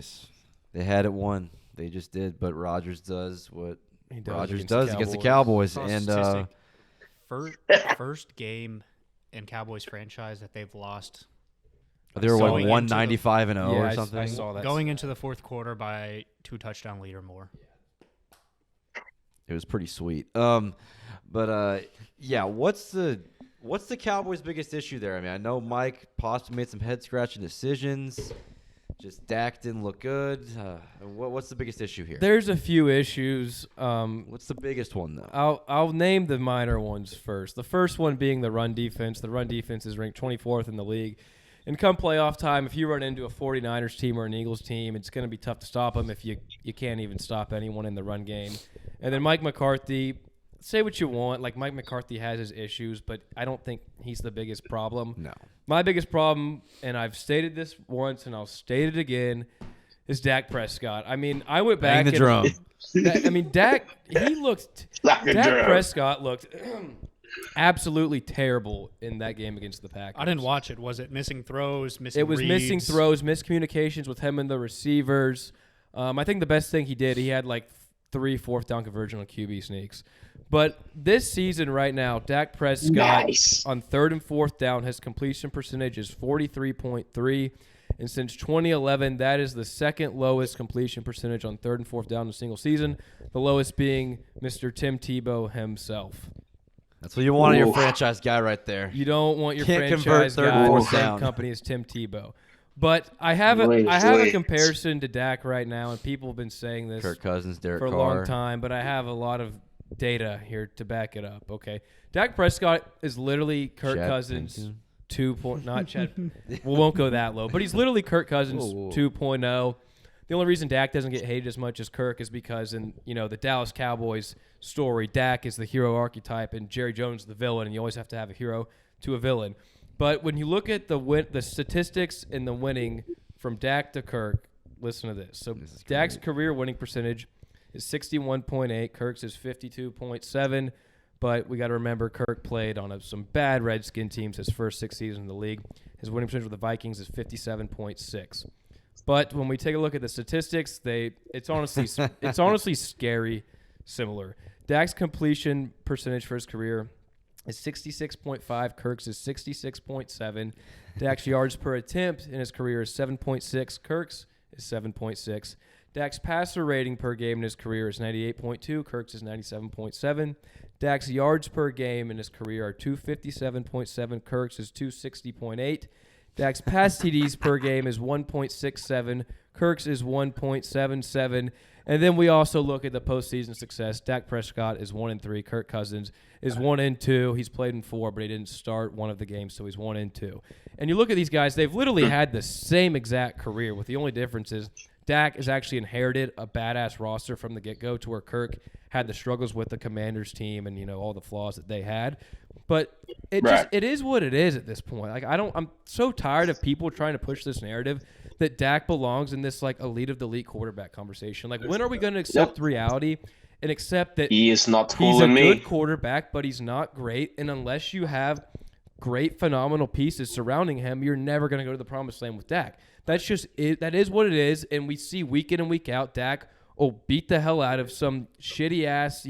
Cowboys. They had it won. They just did, but Rodgers does what Rodgers does does against the Cowboys. And first game in Cowboys franchise that they've lost. they were Going like into 195-0 or I something. saw that. Going into the fourth quarter by 2 touchdown lead or more. It was pretty sweet. What's the Cowboys' biggest issue there? I mean, I know Mike possibly made some head-scratching decisions. Just Dak didn't look good. What's the biggest issue here? There's a few issues. What's the biggest one, though? I'll name the minor ones first. The first one being the run defense. The run defense is ranked 24th in the league. And come playoff time, if you run into a 49ers team or an Eagles team, it's going to be tough to stop them if you can't even stop anyone in the run game. And then Mike McCarthy, say what you want. Like, Mike McCarthy has his issues, but I don't think he's the biggest problem. No. My biggest problem, and I've stated this once and I'll state it again, is Dak Prescott. I mean, I went back. Bang the drum. Dak Prescott looked absolutely terrible in that game against the Packers. I didn't watch it. Was it missing throws, missing It was reads? missing throws, miscommunications with him and the receivers. I think the best thing he did, he had like 3 fourth-down conversion on QB sneaks. But this season right now, Dak Prescott on 3rd and 4th down, his completion percentage is 43.3. And since 2011, that is the second lowest completion percentage on 3rd and 4th down in a single season, the lowest being Mr. Tim Tebow himself. That's what you want in your franchise guy right there. You don't want your Can't convert franchise 3rd guy and in the 4th same down. company as Tim Tebow. But I have a comparison to Dak right now, and people have been saying this Kirk Cousins, Derek for a Carr. long time, but I have a lot of data here to back it up. Okay, Dak Prescott is literally Kirk Chad Cousins Pennington. 2. Not Chad. We won't go that low, but he's literally Kirk Cousins 2.0. The only reason Dak doesn't get hated as much as Kirk is because in the Dallas Cowboys story, Dak is the hero archetype and Jerry Jones is the villain, and you always have to have a hero to a villain. But when you look at the statistics and the winning from Dak to Kirk, listen to this. So Dak's career winning percentage is 61.8. Kirk's is 52.7. But we got to remember Kirk played on some bad Redskin teams his first 6 seasons in the league. His winning percentage with the Vikings is 57.6. But when we take a look at the statistics, it's honestly scary similar. Dak's completion percentage for his career is 66.5. Kirk's is 66.7. Dak's yards per attempt in his career is 7.6. Kirk's is 7.6. Dak's passer rating per game in his career is 98.2. Kirk's is 97.7. Dak's yards per game in his career are 257.7. Kirk's is 260.8. Dak's pass TDs per game is 1.67. Kirk's is 1.77. And then we also look at the postseason success. Dak Prescott is 1-3. Kirk Cousins is 1-2. He's played in 4, but he didn't start one of the games, so he's 1-2. And you look at these guys; they've literally had the same exact career. With the only difference is Dak has actually inherited a badass roster from the get-go, to where Kirk had the struggles with the Commanders team and all the flaws that they had. But it is what it is at this point. Like I'm so tired of people trying to push this narrative that Dak belongs in this like elite of the elite quarterback conversation. Like, when are we going to accept reality and accept that he is not he's a fooling me? good quarterback, but he's not great? And unless you have great, phenomenal pieces surrounding him, you're never going to go to the promised land with Dak. That's just it. That is what it is. And we see week in and week out, Dak will beat the hell out of some shitty ass,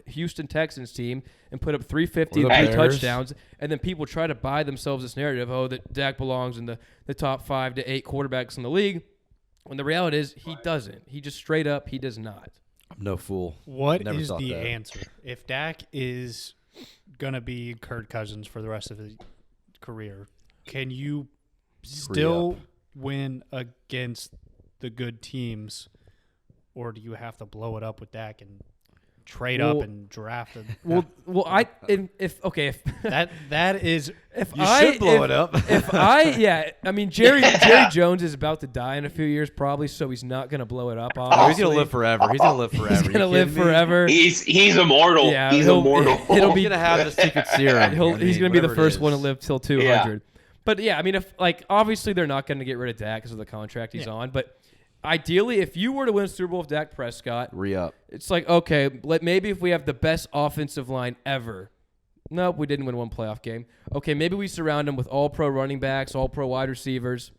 Houston Texans team and put up 350 and 3 touchdowns. And then people try to buy themselves this narrative, that Dak belongs in the top 5 to 8 quarterbacks in the league. When the reality is he doesn't. He just straight up, he does not. I'm no fool. What Never is thought the that. answer? If Dak is going to be Kirk Cousins for the rest of his career, can you still win against the good teams, or do you have to blow it up with Dak and trade up and draft him? If that is if You I should blow if- it up. Jerry Jones is about to die in a few years probably, so he's not going to blow it up. Oh, Obviously. he's gonna live forever. He's gonna live forever. He's going to live forever. He's immortal. Yeah, he's he'll- immortal. it'll He's be- gonna have the secret serum. He's going to be the whatever it first is. one to live till 200. But yeah, I mean, if obviously they're not going to get rid of Dak because of the contract he's on. But ideally, if you were to win a Super Bowl with Dak Prescott, Re-up. it's like, okay, maybe if we have the best offensive line ever. Nope, we didn't win one playoff game. Okay, maybe we surround him with all-pro running backs, all-pro wide receivers.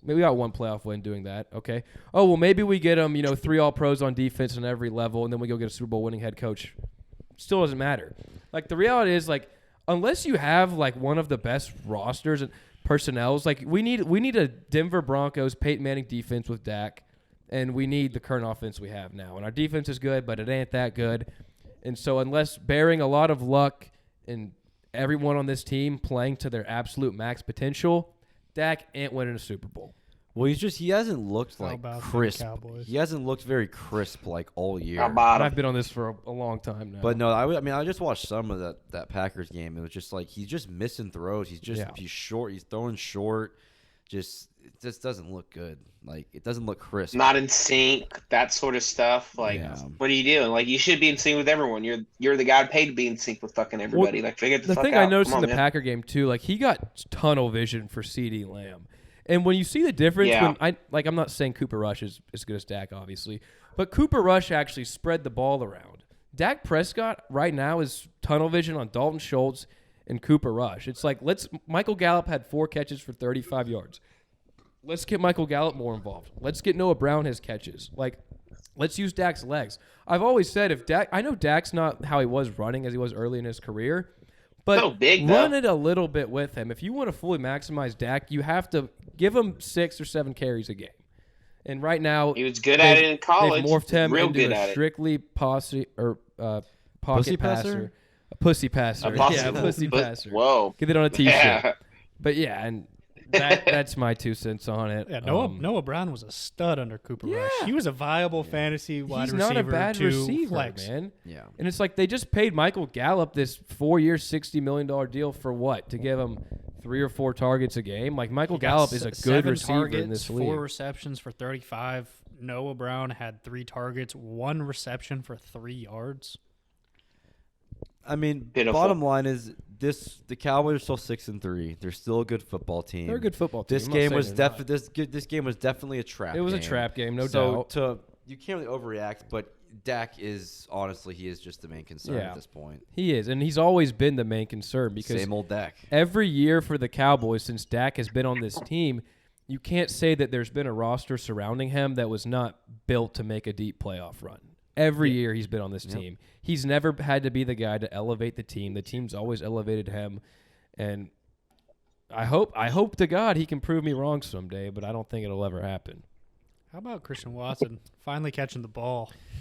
Maybe we got one playoff win doing that. Okay. Oh, well, maybe we get them, 3 All-Pros on defense on every level, and then we go get a Super Bowl winning head coach. Still doesn't matter. Like, the reality is, like, unless you have, like, one of the best rosters and personnels, like, we need a Denver Broncos Peyton Manning defense with Dak, and we need the current offense we have now. And our defense is good, but it ain't that good. And so unless bearing a lot of luck and everyone on this team playing to their absolute max potential, Dak ain't winning a Super Bowl. Well, he hasn't looked How like about them crisp. Cowboys? He hasn't looked very crisp like all year. How about I've him? been on this for a long time now. But no, I just watched some of that Packers game. It was just like he's just missing throws. He's short. He's throwing short. It just doesn't look good. Like, it doesn't look crisp. Not in sync, that sort of stuff. Like, Yeah. what are you doing? Like, you should be in sync with everyone. You're the guy paid to be in sync with fucking everybody. Like, figure the the fuck thing out. I noticed Come in on, the man. Packer game too, like he got tunnel vision for CeeDee Lamb, and when you see the difference, Yeah. I'm not saying Cooper Rush is as good as Dak, obviously, but Cooper Rush actually spread the ball around. Dak Prescott right now is tunnel vision on Dalton Schultz and Cooper Rush. It's like Michael Gallup had 4 catches for 35 yards. Let's get Michael Gallup more involved. Let's get Noah Brown his catches. Like, let's use Dak's legs. I've always said I know Dak's not how he was running as he was early in his career, but So big, though. run it a little bit with him. If you want to fully maximize Dak, you have to give him 6 or 7 carries a game. And right now, He was good at it in college. they've morphed him Real into good a at it. strictly pocket Pussy passer? passer. A pussy passer. A possum- Yeah, a pussy but- passer. Whoa. Get it on a t-shirt. Yeah. But yeah, and that's my 2 cents on it. Yeah, Noah Brown was a stud under Cooper Rush. Yeah. He was a viable fantasy wide He's receiver. not a bad to receiver, flex. man. Yeah. And it's like they just paid Michael Gallup this 4-year, $60 million deal for what? To give him 3 or 4 targets a game? Like, Michael He got Gallup is a good 7 receiver targets, in this 4 league. receptions for 35. Noah Brown had 3 targets, 1 reception for 3 yards. I mean, Pitiful. bottom line is the Cowboys are still 6-3. They're still a good football team. They're a good football team. This I'm not game saying was they're not. this game was definitely a trap. It was a game. trap game, no so doubt. you can't really overreact, but Dak is honestly he is just the main concern Yeah. at this point. He is, and he's always been the main concern because Same old Dak. every year for the Cowboys since Dak has been on this team, you can't say that there's been a roster surrounding him that was not built to make a deep playoff run. Every year he's been on this team. He's never had to be the guy to elevate the team. The team's always elevated him. And I hope to God he can prove me wrong someday, but I don't think it'll ever happen. How about Christian Watson finally catching the ball?